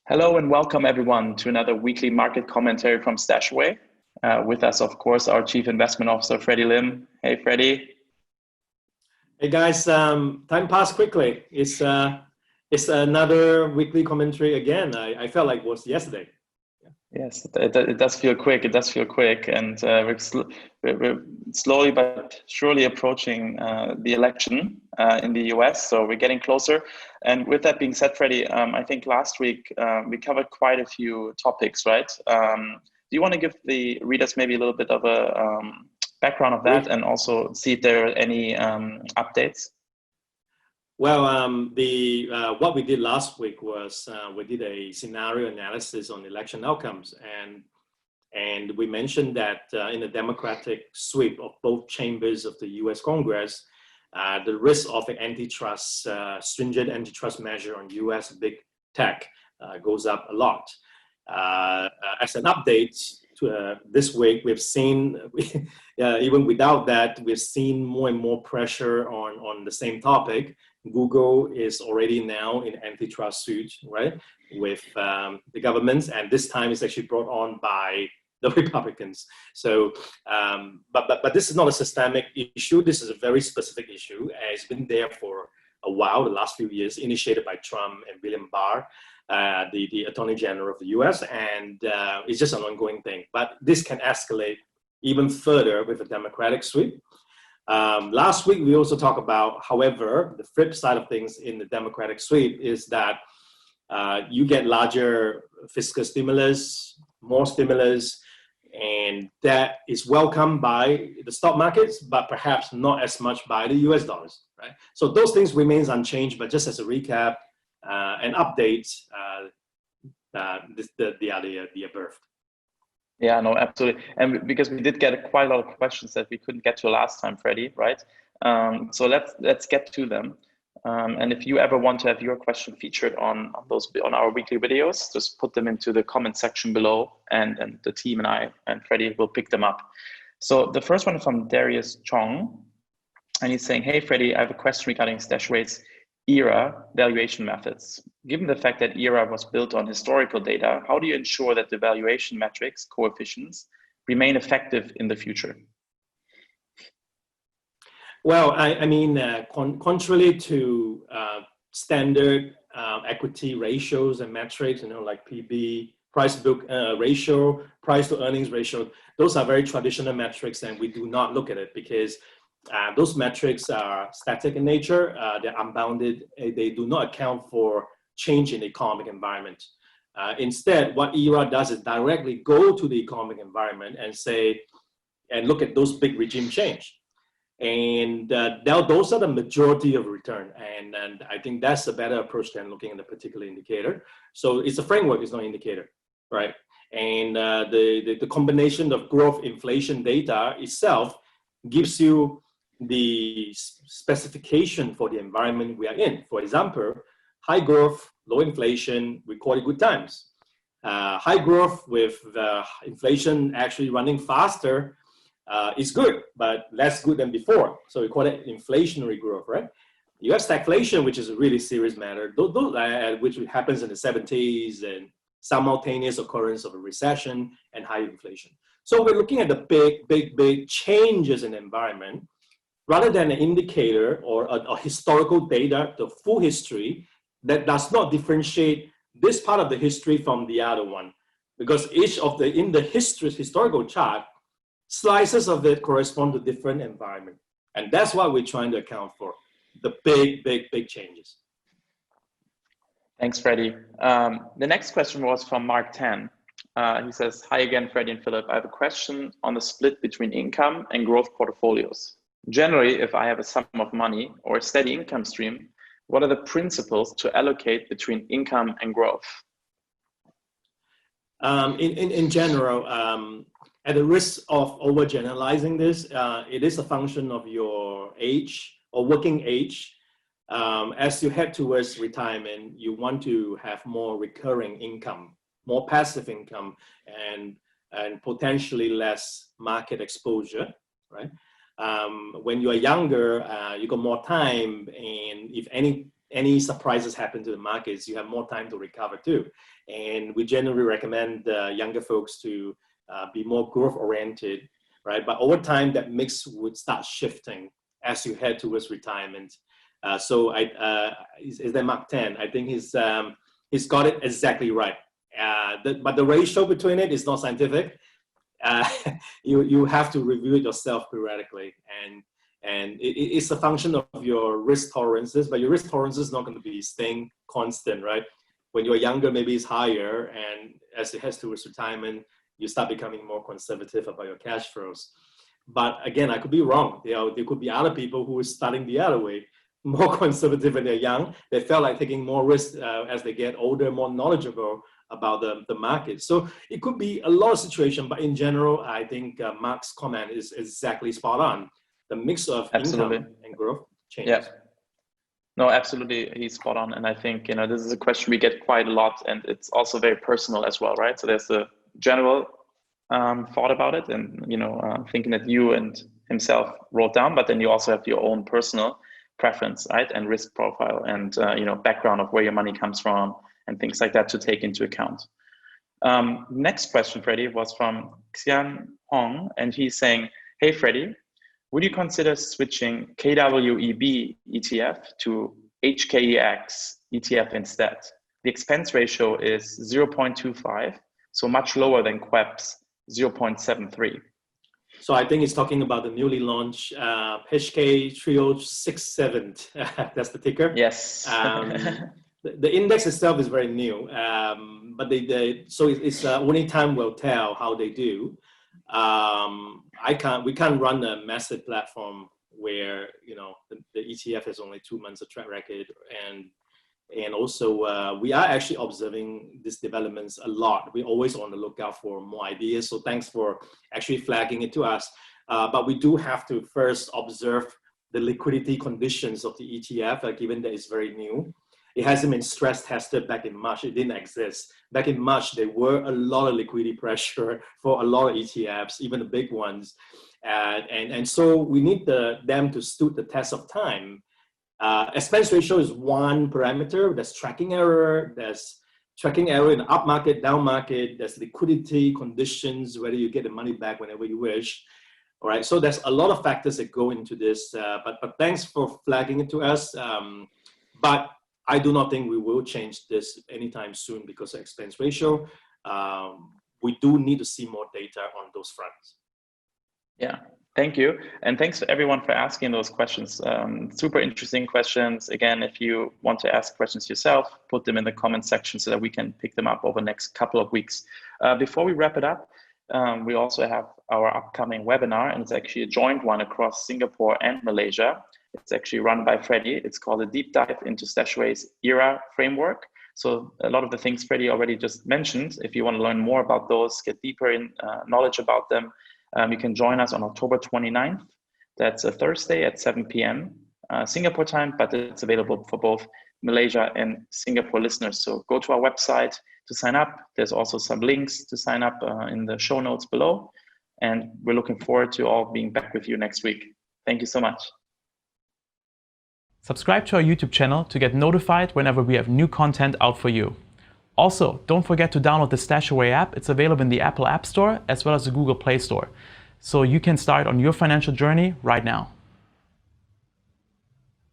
Hello and welcome everyone to another weekly market commentary from StashAway. With us, of course, our Chief Investment Officer, Freddy Lim. Hey, Freddy. Hey guys, time passed quickly. It's another weekly commentary again. I felt like it was yesterday. Yes, it does feel quick. It does feel quick, and we're slowly but surely approaching the election in the US. So we're getting closer. And with that being said, Freddie, I think last week we covered quite a few topics, right? Do you want to give the readers maybe a little bit of a background of that, and also see if there are any updates? Well, what we did last week was we did a scenario analysis on election outcomes, and we mentioned that in the Democratic sweep of both chambers of the U.S. Congress, the risk of an antitrust, stringent antitrust measure on U.S. big tech goes up a lot. As an update to this week, we've seen, even without that, we've seen more and more pressure on the same topic. Google is already now in antitrust suit, right, with the government, and this time it's actually brought on by the Republicans. So, but this is not a systemic issue. This is a very specific issue. It's been there for a while, the last few years, initiated by Trump and William Barr, the Attorney General of the U.S., and it's just an ongoing thing. But this can escalate even further with a Democratic sweep. Last week, we also talked about, however, the flip side of things in the Democratic sweep is that you get larger fiscal stimulus, more stimulus, and that is welcomed by the stock markets, but perhaps not as much by the US dollars, right? So those things remains unchanged, but just as a recap and updates, the above. Yeah, no, absolutely. And because we did get quite a lot of questions that we couldn't get to last time, Freddie, right? So let's get to them. And if you ever want to have your question featured on our weekly videos, just put them into the comment section below, and the team and I and Freddie will pick them up. So the first one is from Darius Chong, and he's saying, "Hey, Freddie, I have a question regarding StashAway's ERAA valuation methods. Given the fact that ERAA was built on historical data, how do you ensure that the valuation metrics, coefficients, remain effective in the future?" Well, I mean, contrary to standard equity ratios and metrics, like PB, price book ratio, price to earnings ratio, those are very traditional metrics, and we do not look at it because those metrics are static in nature. They're unbounded. They do not account for change in the economic environment. Instead, what ERAA does is directly go to the economic environment and look at those big regime change. And those are the majority of return. And I think that's a better approach than looking at a particular indicator. So it's a framework, it's not an indicator, right? And the combination of growth inflation data itself gives you the specification for the environment we are in. For example, high growth, low inflation, we call it good times. High growth with inflation actually running faster is good, but less good than before. So we call it inflationary growth, right? You have stagflation, which is a really serious matter, which happens in the 70s, and simultaneous occurrence of a recession and high inflation. So we're looking at the big changes in the environment rather than an indicator or a historical data, the full history that does not differentiate this part of the history from the other one, because each of in the historical chart, slices of it correspond to different environment. And that's what we're trying to account for, the big changes. Thanks, Freddie. The next question was from Mark Tan. He says, "Hi again, Freddie and Philip. I have a question on the split between income and growth portfolios. Generally, if I have a sum of money or a steady income stream, what are the principles to allocate between income and growth?" In general, at the risk of overgeneralizing this, it is a function of your age or working age. As you head towards retirement, you want to have more recurring income, more passive income, and potentially less market exposure, right? When you are younger, you got more time, and if any any surprises happen to the markets, you have more time to recover too. And we generally recommend younger folks to be more growth oriented, right? But over time, that mix would start shifting as you head towards retirement. So is that Mark 10? I think he's got it exactly right. But the ratio between it is not scientific. You have to review it yourself periodically, and it's a function of your risk tolerances, but your risk tolerance is not going to be staying constant, right? When you're younger, maybe it's higher, and as it heads towards retirement, you start becoming more conservative about your cash flows. But again, I could be wrong. There could be other people who are starting the other way, more conservative when they're young. They felt like taking more risk as they get older, more knowledgeable about the market. So it could be a lot of situations, but in general, I think Mark's comment is exactly spot on. The mix of income and growth changes. Yeah. No, absolutely, he's spot on. And I think, this is a question we get quite a lot, and it's also very personal as well, right? So there's the general thought about it, and, thinking that you and himself wrote down, but then you also have your own personal preference, right? And risk profile and, background of where your money comes from and things like that to take into account. Next question, Freddy, was from Xian Hong, and he's saying, hey, Freddy, would you consider switching KWEB ETF to HKEX ETF instead? The expense ratio is 0.25, so much lower than QEP's 0.73. So I think he's talking about the newly launched HK3067. That's the ticker. Yes. The index itself is very new, but so it's only time will tell how they do. We can't run a massive platform where the ETF has only 2 months of track record, and also we are actually observing these developments a lot. We're always on the lookout for more ideas. So thanks for actually flagging it to us. But we do have to first observe the liquidity conditions of the ETF, given that it's very new. It hasn't been stress tested back in March. It didn't exist. Back in March, there were a lot of liquidity pressure for a lot of ETFs, even the big ones. And so we need them to stood the test of time. Expense ratio is one parameter. There's tracking error. There's tracking error in the up market, down market. There's liquidity conditions, whether you get the money back whenever you wish. All right. So there's a lot of factors that go into this. But thanks for flagging it to us. But I do not think we will change this anytime soon because of expense ratio. We do need to see more data on those fronts. Yeah, thank you. And thanks to everyone for asking those questions. Super interesting questions. Again, if you want to ask questions yourself, put them in the comment section so that we can pick them up over the next couple of weeks. Before we wrap it up, we also have our upcoming webinar, and it's actually a joint one across Singapore and Malaysia. It's actually run by Freddy. It's called a deep dive into StashAway's ERAA framework. So a lot of the things Freddy already just mentioned, if you want to learn more about those, get deeper in knowledge about them, you can join us on October 29th. That's a Thursday at 7 p.m. Singapore time, but it's available for both Malaysia and Singapore listeners. So go to our website to sign up. There's also some links to sign up in the show notes below. And we're looking forward to all being back with you next week. Thank you so much. Subscribe to our YouTube channel to get notified whenever we have new content out for you. Also, don't forget to download the StashAway app. It's available in the Apple App Store as well as the Google Play Store. So you can start on your financial journey right now.